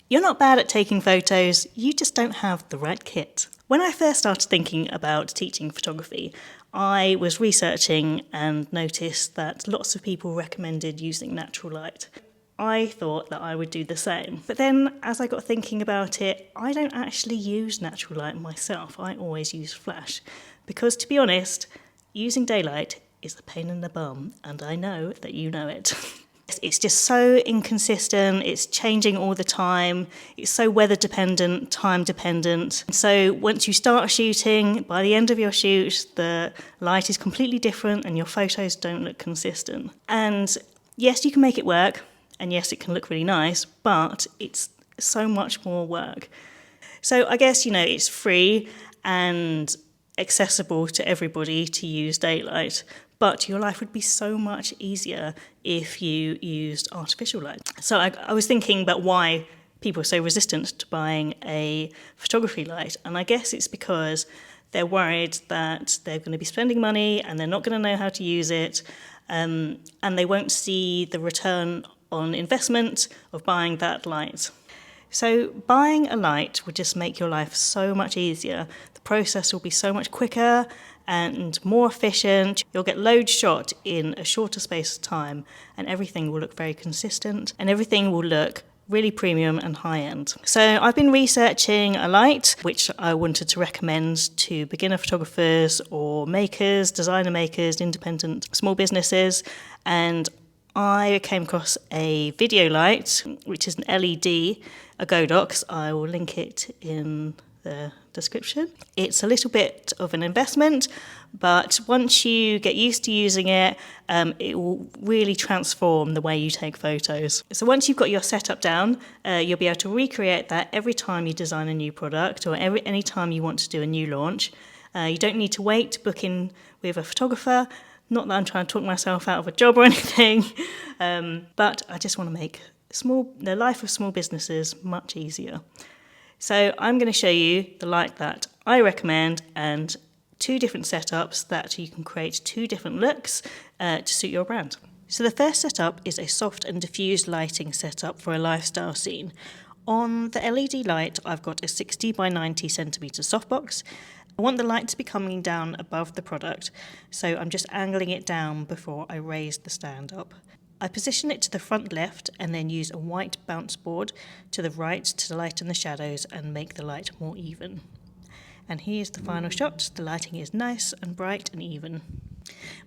You're not bad at taking photos, you just don't have the right kit. When I first started thinking about teaching photography, I was researching and noticed that lots of people recommended using natural light. I thought that I would do the same. But then as I got thinking about it, I don't actually use natural light myself. I always use flash. Because to be honest, using daylight is a pain in the bum, and I know that you know it. It's just so inconsistent, it's changing all the time, it's so weather dependent, time dependent. So once you start shooting, by the end of your shoot, the light is completely different and your photos don't look consistent. And yes, you can make it work, and yes, it can look really nice, but it's so much more work. So I guess, it's free and accessible to everybody to use daylight, but your life would be so much easier if you used artificial light. So I was thinking about why people are so resistant to buying a photography light, and I guess it's because they're worried that they're going to be spending money and they're not going to know how to use it, and they won't see the return on investment of buying that light. So buying a light would just make your life so much easier. The process will be so much quicker and more efficient. You'll get loads shot in a shorter space of time, and everything will look very consistent and everything will look really premium and high-end. So I've been researching a light which I wanted to recommend to beginner photographers or makers, designer makers, independent small businesses, and I came across a video light, which is an LED, a Godox. I will link it in the description. It's a little bit of an investment, but once you get used to using it, it will really transform the way you take photos. So once you've got your setup down, you'll be able to recreate that every time you design a new product or any time you want to do a new launch. You don't need to wait to book in with a photographer. Not that I'm trying to talk myself out of a job or anything, but I just want to make the life of small businesses much easier. So I'm going to show you the light that I recommend and 2 different setups that you can create 2 different looks to suit your brand. So the first setup is a soft and diffused lighting setup for a lifestyle scene. On the LED light, I've got a 60 by 90 centimetre softbox. I want the light to be coming down above the product, so I'm just angling it down before I raise the stand up. I position it to the front left and then use a white bounce board to the right to lighten the shadows and make the light more even. And here's the final shot. The lighting is nice and bright and even.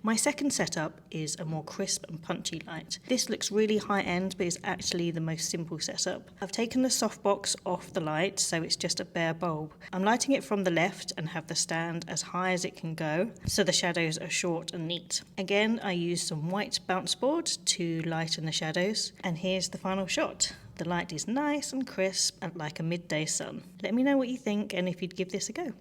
My second setup is a more crisp and punchy light. This looks really high end, but is actually the most simple setup. I've taken the softbox off the light, so it's just a bare bulb. I'm lighting it from the left and have the stand as high as it can go, so the shadows are short and neat. Again, I use some white bounce board to lighten the shadows, and here's the final shot. The light is nice and crisp and like a midday sun. Let me know what you think and if you'd give this a go.